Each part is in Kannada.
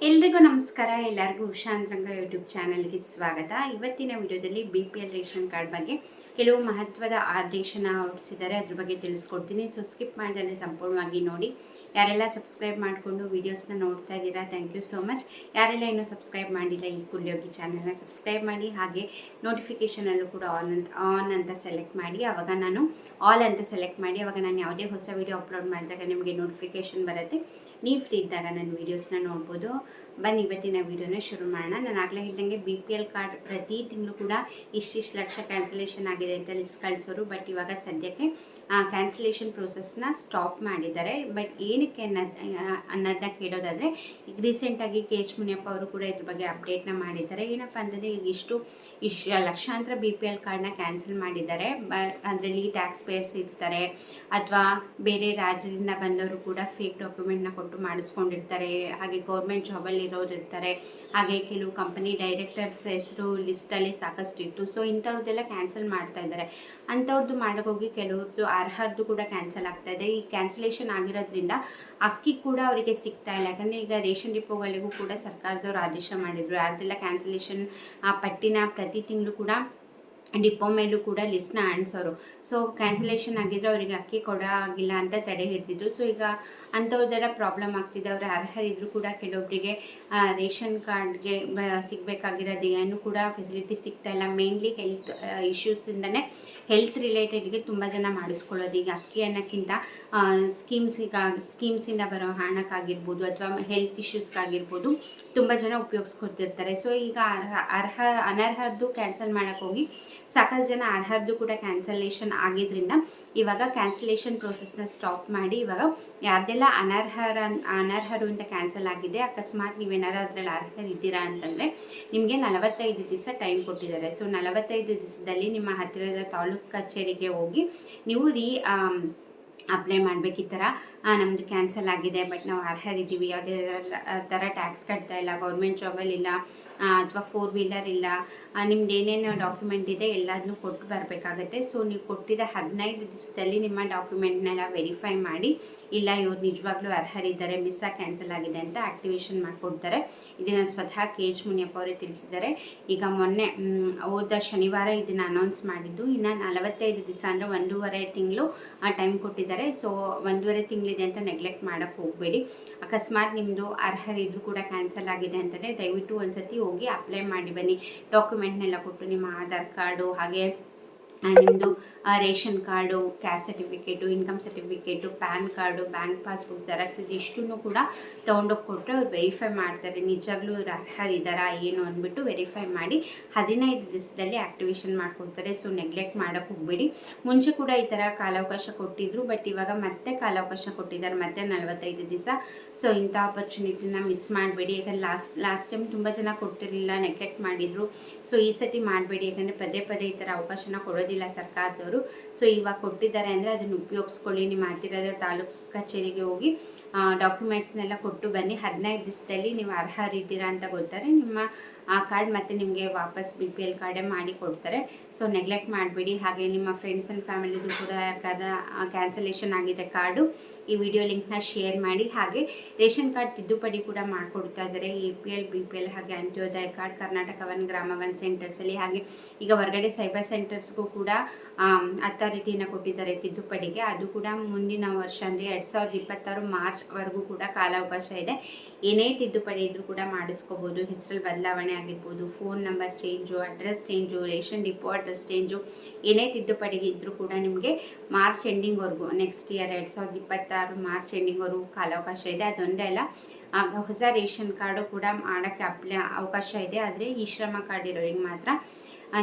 ಎಲ್ರಿಗೂ ನಮಸ್ಕಾರ. ಎಲ್ಲರಿಗೂ ಉಷಾಂತರಂಗ ಯೂಟ್ಯೂಬ್ ಚಾನಲ್ಗೆ ಸ್ವಾಗತ. ಇವತ್ತಿನ ವಿಡಿಯೋದಲ್ಲಿ BPL ರೇಷನ್ ಕಾರ್ಡ್ ಬಗ್ಗೆ ಕೆಲವು ಮಹತ್ವದ ಆದೇಶನ ಹೊರಡಿಸಿದ್ದಾರೆ, ಅದ್ರ ಬಗ್ಗೆ ತಿಳಿಸ್ಕೊಡ್ತೀನಿ. ಸೊ ಸ್ಕಿಪ್ ಮಾಡ್ದೇ ಸಂಪೂರ್ಣವಾಗಿ ನೋಡಿ. ಯಾರೆಲ್ಲ ಸಬ್ಸ್ಕ್ರೈಬ್ ಮಾಡಿಕೊಂಡು ವೀಡಿಯೋಸ್ನ ನೋಡ್ತಾ ಇದ್ದೀರಾ, ಥ್ಯಾಂಕ್ ಯು ಸೋ ಮಚ್. ಯಾರೆಲ್ಲ ಇನ್ನೂ ಸಬ್ಸ್ಕ್ರೈಬ್ ಮಾಡಿಲ್ಲ ಈ ಕೂಡಲೇ ಚಾನಲ್ನ ಸಬ್ಸ್ಕ್ರೈಬ್ ಮಾಡಿ. ಹಾಗೆ ನೋಟಿಫಿಕೇಷನಲ್ಲೂ ಕೂಡ ಆನ್ ಅಂತ ಸೆಲೆಕ್ಟ್ ಮಾಡಿ. ಆವಾಗ ನಾನು ಆಲ್ ಅಂತ ಸೆಲೆಕ್ಟ್ ಮಾಡಿ, ಆವಾಗ ನಾನು ಯಾವುದೇ ಹೊಸ ವೀಡಿಯೋ ಅಪ್ಲೋಡ್ ಮಾಡಿದಾಗ ನಿಮಗೆ ನೋಟಿಫಿಕೇಷನ್ ಬರುತ್ತೆ. ನೀವು ಫ್ರೀ ಇದ್ದಾಗ ನನ್ನ ವೀಡಿಯೋಸ್ನ ನೋಡ್ಬೋದು. ಬನ್ನಿ ಇವತ್ತಿನ ವೀಡಿಯೋನ ಶುರು ಮಾಡೋಣ. ನಾನು ಆಗಲೇ ಹೇಳ್ದಂಗೆ BPL ಕಾರ್ಡ್ ಪ್ರತಿ ತಿಂಗಳು ಕೂಡ ಇಷ್ಟಿಷ್ಟು ಲಕ್ಷ ಕ್ಯಾನ್ಸಲೇಷನ್ ಆಗಿದೆ ಅಂತ ಲಿಸ್ಟ್ ಕಳಿಸೋರು. ಬಟ್ ಇವಾಗ ಸದ್ಯಕ್ಕೆ ಕ್ಯಾನ್ಸಲೇಷನ್ ಪ್ರೋಸೆಸ್ನ ಸ್ಟಾಪ್ ಮಾಡಿದ್ದಾರೆ. ಬಟ್ ಏನಕ್ಕೆ ಅನ್ನೋದನ್ನ ಕೇಳೋದಾದರೆ, ಈಗ ರೀಸೆಂಟಾಗಿ KH ಮುನಿಯಪ್ಪ ಅವರು ಕೂಡ ಇದ್ರ ಬಗ್ಗೆ ಅಪ್ಡೇಟ್ನ ಮಾಡಿದ್ದಾರೆ. ಏನಪ್ಪ ಅಂತಂದರೆ, ಈಗ ಇಷ್ಟು ಲಕ್ಷಾಂತರ BPL ಕಾರ್ಡ್ನ ಕ್ಯಾನ್ಸಲ್ ಮಾಡಿದ್ದಾರೆ. ಅದರಲ್ಲಿ ಟ್ಯಾಕ್ಸ್ ಪೇಯರ್ಸ್ ಇರ್ತಾರೆ, ಅಥವಾ ಬೇರೆ ರಾಜ್ಯದಿಂದ ಬಂದವರು ಕೂಡ ಫೇಕ್ ಡಾಕ್ಯುಮೆಂಟ್ನ ಕೊಟ್ಟು ಮಾಡಿಸ್ಕೊಂಡಿರ್ತಾರೆ. ಹಾಗೆ ಗೌರ್ಮೆಂಟ್ ಜಾಬಲ್ಲಿ ಇರೋರು ಇರ್ತಾರೆ. ಹಾಗೆ ಕೆಲವು ಕಂಪನಿ ಡೈರೆಕ್ಟರ್ಸ್ ಹೆಸರು ಲಿಸ್ಟಲ್ಲಿ ಸಾಕಷ್ಟು ಇತ್ತು. ಸೊ ಇಂಥವ್ರದ್ದೆಲ್ಲ ಕ್ಯಾನ್ಸಲ್ ಮಾಡ್ತಾ ಇದ್ದಾರೆ. ಅಂಥವ್ರದ್ದು ಮಾಡೋಕ್ಕೋಗಿ ಕೆಲವ್ರದ್ದು ಅರ್ಹದ್ದು ಕೂಡ ಕ್ಯಾನ್ಸಲ್ ಆಗ್ತಾ ಇದೆ. ಈ ಕ್ಯಾನ್ಸಲೇಷನ್ ಆಗಿರೋದ್ರಿಂದ ಅಕ್ಕಿ ಕೂಡ ಅವರಿಗೆ ಸಿಗ್ತಾ ಇಲ್ಲ. ಯಾಕಂದರೆ ಈಗ ರೇಷನ್ ಡಿಪೋಗಳಿಗೂ ಕೂಡ ಸರ್ಕಾರದವ್ರು ಆದೇಶ ಮಾಡಿದರು, ಯಾರ್ದೆಲ್ಲ ಕ್ಯಾನ್ಸಲೇಷನ್ ಪಟ್ಟಿನ ಪ್ರತಿ ತಿಂಗಳು ಕೂಡ ಡಿಪೋ ಮೇಲೂ ಕೂಡ ಲಿಸ್ಟ್ನ ಅಂಟಿಸೋರು. ಸೊ ಕ್ಯಾನ್ಸಲೇಷನ್ ಆಗಿದ್ರೆ ಅವರಿಗೆ ಅಕ್ಕಿ ಕೊಡೋಗಿಲ್ಲ ಅಂತ ತಡೆ ಹಿಡ್ತಿದ್ರು. ಸೊ ಈಗ ಅಂಥವ್ರದ್ದೆಲ್ಲ ಪ್ರಾಬ್ಲಮ್ ಆಗ್ತಿದೆ. ಅವರ ಅರ್ಹರಿದ್ರು ಕೂಡ ಕೆಲವೊಬ್ಬರಿಗೆ ರೇಷನ್ ಕಾರ್ಡ್ಗೆ ಸಿಗಬೇಕಾಗಿರೋದು ಏನು ಕೂಡ ಫೆಸಿಲಿಟಿ ಸಿಗ್ತಾ ಇಲ್ಲ. ಮೇನ್ಲಿ ಹೆಲ್ತ್ ಇಶ್ಯೂಸಿಂದನೇ, ಹೆಲ್ತ್ ರಿಲೇಟೆಡ್ಗೆ ತುಂಬ ಜನ ಮಾಡಿಸ್ಕೊಳ್ಳೋದು. ಈಗ ಅಕ್ಕಿ ಅನ್ನೋಕ್ಕಿಂತ ಸ್ಕೀಮ್ಸಿಂದ ಬರೋ ಹಣಕ್ಕಾಗಿರ್ಬೋದು, ಅಥವಾ ಹೆಲ್ತ್ ಇಶ್ಯೂಸ್ಗಾಗಿರ್ಬೋದು ತುಂಬ ಜನ ಉಪಯೋಗಿಸ್ಕೊತಿರ್ತಾರೆ. ಸೊ ಈಗ ಅನರ್ಹದ್ದು ಕ್ಯಾನ್ಸಲ್ ಮಾಡೋಕ್ಕೆ ಹೋಗಿ ಸಾಕಷ್ಟು ಜನ ಅರ್ಹದ್ದು ಕೂಡ ಕ್ಯಾನ್ಸಲೇಷನ್ ಆಗಿದ್ದರಿಂದ ಇವಾಗ ಕ್ಯಾನ್ಸಲೇಷನ್ ಪ್ರೋಸೆಸ್ನ ಸ್ಟಾಪ್ ಮಾಡಿ, ಇವಾಗ ಯಾರ್ದೆಲ್ಲ ಅನರ್ಹರು ಅಂತ ಕ್ಯಾನ್ಸಲ್ ಆಗಿದೆ, ಅಕಸ್ಮಾತ್ ನೀವೇನಾರು ಅದರಲ್ಲಿ ಅರ್ಹರಿದ್ದೀರಾ ಅಂತಂದರೆ ನಿಮಗೆ 45 ದಿವಸ ಟೈಮ್ ಕೊಟ್ಟಿದ್ದಾರೆ. ಸೊ 45 ದಿವಸದಲ್ಲಿ ನಿಮ್ಮ ಹತ್ತಿರದ ತಾಲೂಕು ಕಚೇರಿಗೆ ಹೋಗಿ ನೀವು ಅಪ್ಲೈ ಮಾಡಬೇಕು. ಈ ಥರ ನಮ್ಮದು ಕ್ಯಾನ್ಸಲ್ ಆಗಿದೆ, ಬಟ್ ನಾವು ಅರ್ಹರಿದ್ದೀವಿ, ಯಾವುದೇ ಥರ ಟ್ಯಾಕ್ಸ್ ಕಟ್ತಾ ಇಲ್ಲ, ಗೌರ್ಮೆಂಟ್ ಜಾಬಲ್ಲಿ ಇಲ್ಲ, ಅಥವಾ 4 ವೀಲರ್ ಇಲ್ಲ, ನಿಮ್ದು ಏನೇನು ಡಾಕ್ಯುಮೆಂಟ್ ಇದೆ ಎಲ್ಲದನ್ನೂ ಕೊಟ್ಟು ಬರಬೇಕಾಗತ್ತೆ. ಸೊ ನೀವು ಕೊಟ್ಟಿದ್ದ 15 ದಿವಸದಲ್ಲಿ ನಿಮ್ಮ ಡಾಕ್ಯುಮೆಂಟ್ನೆಲ್ಲ ವೆರಿಫೈ ಮಾಡಿ, ಇಲ್ಲ ಇವ್ರು ನಿಜವಾಗ್ಲೂ ಅರ್ಹರಿದ್ದಾರೆ, ಮಿಸ್ಸಾಗಿ ಕ್ಯಾನ್ಸಲ್ ಆಗಿದೆ ಅಂತ ಆ್ಯಕ್ಟಿವೇಶನ್ ಮಾಡಿಕೊಡ್ತಾರೆ. ಇದನ್ನು ಸ್ವತಃ KH ಮುನಿಯಪ್ಪ ಅವರೇ ತಿಳಿಸಿದ್ದಾರೆ. ಈಗ ಮೊನ್ನೆ ಹೋದ ಶನಿವಾರ ಇದನ್ನು ಅನೌನ್ಸ್ ಮಾಡಿದ್ದು. ಇನ್ನು 45 ದಿವಸ ಅಂದರೆ 1.5 ತಿಂಗಳು ಟೈಮ್ ಕೊಟ್ಟಿದ್ದಾರೆ. ಸೊ 1.5 ತಿಂಗಳಿದೆ ಅಂತ ನೆಗ್ಲೆಕ್ಟ್ ಮಾಡೋಕ್ಕೆ ಹೋಗಬೇಡಿ. ಅಕಸ್ಮಾತ್ ನಿಮ್ಮದು ಅರ್ಹರಿದ್ರು ಕೂಡ ಕ್ಯಾನ್ಸಲ್ ಆಗಿದೆ ಅಂತಲೇ ದಯವಿಟ್ಟು ಒಂದ್ಸತಿ ಹೋಗಿ ಅಪ್ಲೈ ಮಾಡಿ ಬನ್ನಿ. ಡಾಕ್ಯುಮೆಂಟ್ನೆಲ್ಲ ಕೊಟ್ಟು ನಿಮ್ಮ ಆಧಾರ್ ಕಾರ್ಡು, ಹಾಗೆ ನಿಮ್ಮದು ration card, caste certificate, income certificate, PAN card, bank passbook xerox ಇದಿಷ್ಟನ್ನು ಕೂಡ ತೊಗೊಂಡೋಗಿ ಕೊಟ್ಟರೆ ಅವ್ರು ವೆರಿಫೈ ಮಾಡ್ತಾರೆ, ನಿಜವಾಗ್ಲೂ ಇವ್ರು ಅರ್ಹರಿದ್ದಾರಾ ಏನು ಅಂದ್ಬಿಟ್ಟು ವೆರಿಫೈ ಮಾಡಿ 15 ದಿವಸದಲ್ಲಿ ಆ್ಯಕ್ಟಿವೇಶನ್ ಮಾಡಿಕೊಡ್ತಾರೆ. ಸೊ ನೆಗ್ಲೆಕ್ಟ್ ಮಾಡೋಕ್ಕೆ ಹೋಗಬೇಡಿ. ಮುಂಚೆ ಕೂಡ ಈ ಥರ ಕಾಲಾವಕಾಶ ಕೊಟ್ಟಿದ್ರು, ಬಟ್ ಇವಾಗ ಮತ್ತೆ ಕಾಲಾವಕಾಶ ಕೊಟ್ಟಿದ್ದಾರೆ, ಮತ್ತೆ 45 ದಿವಸ. ಸೊ ಇಂಥ ಆಪರ್ಚುನಿಟಿನ ಮಿಸ್ ಮಾಡಬೇಡಿ. ಯಾಕಂದರೆ ಲಾಸ್ಟ್ ಟೈಮ್ ತುಂಬ ಜನ ಕೊಟ್ಟಿರಲಿಲ್ಲ, ನೆಗ್ಲೆಕ್ಟ್ ಮಾಡಿದರು. ಸೊ ಈ ಸತಿ ಮಾಡಬೇಡಿ, ಯಾಕಂದರೆ ಪದೇ ಪದೇ ಈ ಥರ ಅವಕಾಶನ ಕೊಡೋದಿಲ್ಲ ಸರ್ಕಾರದವರು. ಸೊ ಇವಾಗ ಕೊಟ್ಟಿದ್ದಾರೆ ಅಂದರೆ ಅದನ್ನು ಉಪಯೋಗಿಸ್ಕೊಳ್ಳಿ. ನಿಮ್ಮ ಹತ್ತಿರದ ತಾಲೂಕು ಕಚೇರಿಗೆ ಹೋಗಿ ಡಾಕ್ಯುಮೆಂಟ್ಸ್ನೆಲ್ಲ ಕೊಟ್ಟು ಬನ್ನಿ. 15 ದಿವಸದಲ್ಲಿ ನೀವು ಅರ್ಹರಿದ್ದೀರಾ ಅಂತ ಗೊತ್ತಾರೆ, ನಿಮ್ಮ ಆ ಕಾರ್ಡ್ ಮತ್ತು ನಿಮಗೆ ವಾಪಸ್ BPL ಕಾರ್ಡೇ ಮಾಡಿ ಕೊಡ್ತಾರೆ. ಸೊ ನೆಗ್ಲೆಕ್ಟ್ ಮಾಡಬೇಡಿ. ಹಾಗೆ ನಿಮ್ಮ ಫ್ರೆಂಡ್ಸ್ ಆ್ಯಂಡ್ ಫ್ಯಾಮಿಲಿದು ಕೂಡ ಯಾಕಂದ್ರೆ ಕ್ಯಾನ್ಸಲೇಷನ್ ಆಗಿದೆ ಕಾರ್ಡು, ಈ ವಿಡಿಯೋ ಲಿಂಕ್ನ ಶೇರ್ ಮಾಡಿ. ಹಾಗೆ ರೇಷನ್ ಕಾರ್ಡ್ ತಿದ್ದುಪಡಿ ಕೂಡ ಮಾಡಿಕೊಡ್ತಾ ಇದ್ದಾರೆ. APL BPL ಹಾಗೆ ಅಂತ್ಯೋದಯ ಕಾರ್ಡ್ ಕರ್ನಾಟಕ 1 ಗ್ರಾಮ 1 ಸೆಂಟರ್ಸಲ್ಲಿ. ಹಾಗೆ ಈಗ ಹೊರಗಡೆ ಸೈಬರ್ ಸೆಂಟರ್ಸ್ಗೂ ಕೂಡ ಅಥಾರಿಟಿನ ಕೊಟ್ಟಿದ್ದಾರೆ ತಿದ್ದುಪಡಿಗೆ. ಅದು ಕೂಡ ಮುಂದಿನ ವರ್ಷ ಅಂದರೆ 2026 ಮಾರ್ಚ್ವರೆಗೂ ಕೂಡ ಕಾಲಾವಕಾಶ ಇದೆ. ಏನೇ ತಿದ್ದುಪಡಿ ಇದ್ರೂ ಕೂಡ ಮಾಡಿಸ್ಕೋಬೋದು. ಹೆಸರಲ್ಲಿ ಬದಲಾವಣೆ ಆಗಿರ್ಬೋದು, phone number change, address change, ration depot address change, ಏನೇ ತಿದ್ದುಪಡಿ ಇದ್ರೂ ಕೂಡ ನಿಮಗೆ ಮಾರ್ಚ್ ಎಂಡಿಂಗ್ವರೆಗೂ, ನೆಕ್ಸ್ಟ್ ಇಯರ್ 2026 ಮಾರ್ಚ್ ಎಂಡಿಂಗ್ವರೆಗೂ ಕಾಲಾವಕಾಶ ಇದೆ. ಅದೊಂದೇ ಅಲ್ಲ, ಹೊಸ ರೇಷನ್ ಕಾರ್ಡು ಕೂಡ ಮಾಡೋಕ್ಕೆ ಅವಕಾಶ ಇದೆ. ಆದರೆ ಈ ಶ್ರಮ ಕಾರ್ಡ್ ಇರೋರಿಗೆ ಮಾತ್ರ.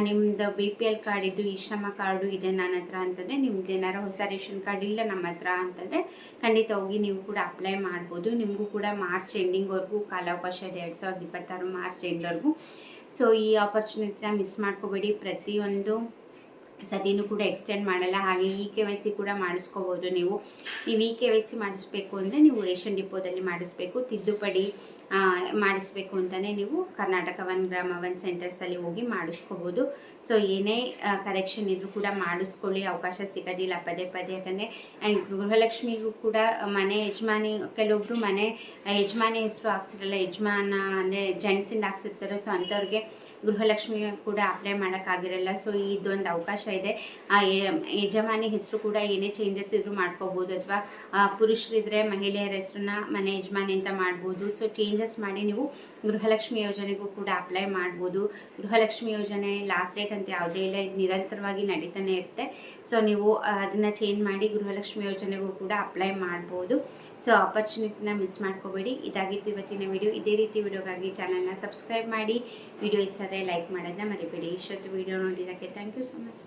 ನಿಮ್ಮದು BPL ಕಾರ್ಡ್ ಇದ್ದು ಈ ಶ್ರಮ ಕಾರ್ಡು ಇದೆ ನನ್ನ ಹತ್ರ ಅಂತಂದರೆ, ನಿಮ್ದು ಏನಾರು ಹೊಸ ರೇಷನ್ ಕಾರ್ಡ್ ಇಲ್ಲ ನಮ್ಮ ಹತ್ರ ಅಂತಂದರೆ ಖಂಡಿತ ಹೋಗಿ ನೀವು ಕೂಡ ಅಪ್ಲೈ ಮಾಡ್ಬೋದು. ನಿಮಗೂ ಕೂಡ ಮಾರ್ಚ್ ಎಂಡಿಂಗ್ವರೆಗೂ ಕಾಲಾವಕಾಶ ಇದೆ, 2026 ಮಾರ್ಚ್ ಎಂಡ್ವರೆಗೂ. ಸೊ ಈ ಆಪರ್ಚುನಿಟಿನ ಮಿಸ್ ಮಾಡ್ಕೋಬೇಡಿ. ಪ್ರತಿಯೊಂದು ಸತಿನೂ ಕೂಡ ಎಕ್ಸ್ಟೆಂಡ್ ಮಾಡಲ್ಲ. ಹಾಗೆ KYC ಕೂಡ ಮಾಡಿಸ್ಕೋಬೋದು. ನೀವು KYC ಮಾಡಿಸ್ಬೇಕು ಅಂದರೆ ನೀವು ರೇಷನ್ ಡಿಪೋದಲ್ಲಿ ಮಾಡಿಸ್ಬೇಕು. ತಿದ್ದುಪಡಿ ಮಾಡಿಸ್ಬೇಕು ಅಂತಲೇ ನೀವು ಕರ್ನಾಟಕ 1 ಗ್ರಾಮ 1 ಸೆಂಟರ್ಸಲ್ಲಿ ಹೋಗಿ ಮಾಡಿಸ್ಕೋಬೋದು. ಸೊ ಏನೇ ಕರೆಕ್ಷನ್ ಇದ್ರೂ ಕೂಡ ಮಾಡಿಸ್ಕೊಳ್ಳಿ, ಅವಕಾಶ ಸಿಗೋದಿಲ್ಲ ಪದೇ ಪದೇ. ಯಾಕಂದರೆ ಗೃಹಲಕ್ಷ್ಮಿಗೂ ಕೂಡ ಮನೆ ಯಜಮಾನಿ, ಕೆಲವೊಬ್ಬರು ಮನೆ ಯಜಮಾನಿ ಹೆಸರು ಹಾಕ್ಸಿರಲ್ಲ, ಯಜಮಾನ ಅಂದರೆ ಜೆಂಟ್ಸಿಂದ ಹಾಕ್ಸಿರ್ತಾರೆ. ಸೊ ಅಂಥವ್ರಿಗೆ ಗೃಹಲಕ್ಷ್ಮಿ ಕೂಡ ಅಪ್ಲೈ ಮಾಡೋಕ್ಕಾಗಿರಲ್ಲ. ಸೊ ಇದೊಂದು ಅವಕಾಶ ಇದೆ. ಯಜಮಾನಿ ಹೆಸರು ಕೂಡ ಏನೇ ಚೇಂಜಸ್ ಇದ್ರೂ ಮಾಡ್ಕೋಬೋದು, ಅಥವಾ ಪುರುಷರಿದ್ದರೆ ಮಹಿಳೆಯರ ಹೆಸರನ್ನ ಮನೆ ಯಜಮಾನಿ ಅಂತ ಮಾಡ್ಬೋದು. ಸೊ ಚೇಂಜಸ್ ಮಾಡಿ ನೀವು ಗೃಹಲಕ್ಷ್ಮಿ ಯೋಜನೆಗೂ ಕೂಡ ಅಪ್ಲೈ ಮಾಡ್ಬೋದು. ಗೃಹಲಕ್ಷ್ಮಿ ಯೋಜನೆ ಲಾಸ್ಟ್ ಡೇಟ್ ಅಂತ ಯಾವುದೇ ಇಲ್ಲ, ಇದು ನಿರಂತರವಾಗಿ ನಡೀತಾನೆ ಇರುತ್ತೆ. ಸೊ ನೀವು ಅದನ್ನು ಚೇಂಜ್ ಮಾಡಿ ಗೃಹಲಕ್ಷ್ಮಿ ಯೋಜನೆಗೂ ಕೂಡ ಅಪ್ಲೈ ಮಾಡ್ಬೋದು. ಸೊ ಆಪರ್ಚುನಿಟಿನ ಮಿಸ್ ಮಾಡ್ಕೋಬೇಡಿ. ಇದಾಗಿತ್ತು ಇವತ್ತಿನ ವಿಡಿಯೋ. ಇದೇ ರೀತಿ ವಿಡಿಯೋಗಾಗಿ ಚಾನಲ್ನ ಸಬ್ಸ್ಕ್ರೈಬ್ ಮಾಡಿ. ವಿಡಿಯೋ ಇಷ್ಟ ಆದರೆ ಲೈಕ್ ಮಾಡೋದನ್ನ ಮರಿಬೇಡಿ. ಇಷ್ಟೊತ್ತು ವಿಡಿಯೋ ನೋಡಿದ್ದಕ್ಕೆ ಥ್ಯಾಂಕ್ ಯು ಸೊ ಮಚ್.